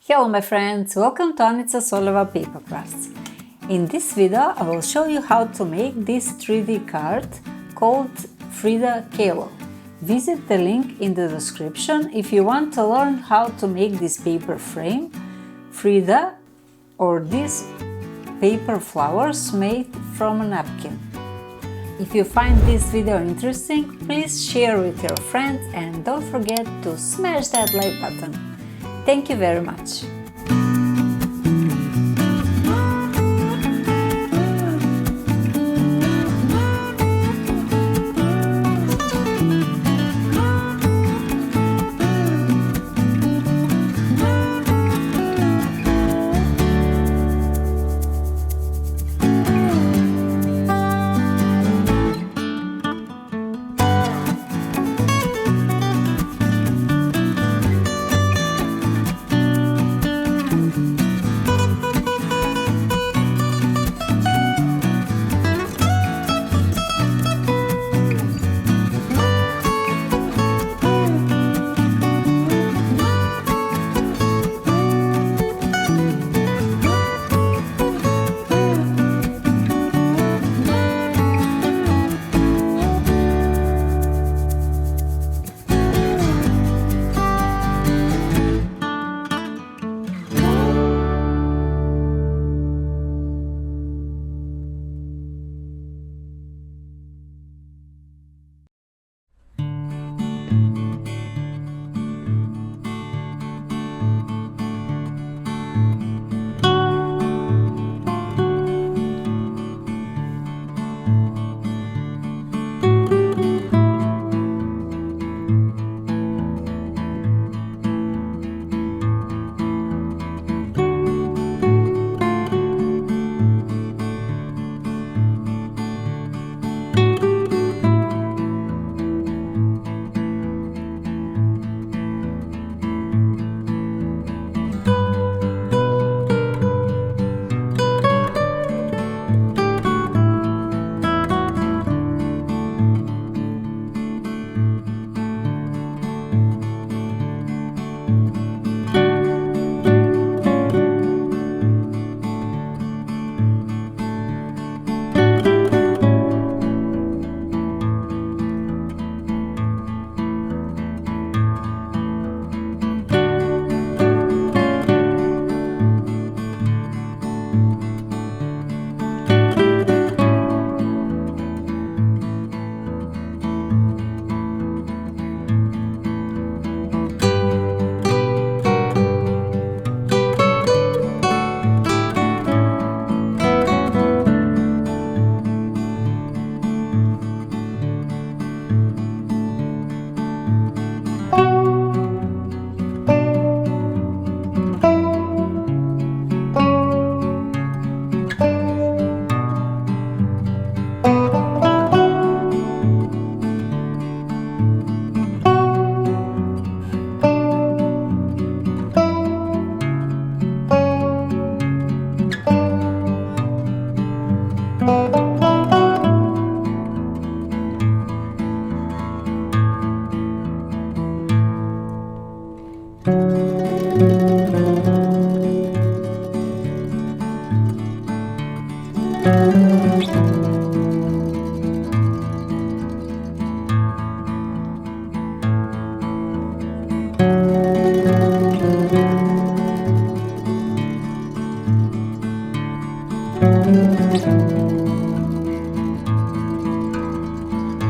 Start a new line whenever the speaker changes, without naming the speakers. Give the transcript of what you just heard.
Hello my friends, welcome to Anica Soleva paper crafts. In this video I will show you how to make this 3D card called Frida Kahlo. Visit the link in the description if you want to learn how to make this paper frame, Frida, or these paper flowers made from a napkin. If you find this video interesting, please share with your friends and don't forget to smash that like button. Thank you very much.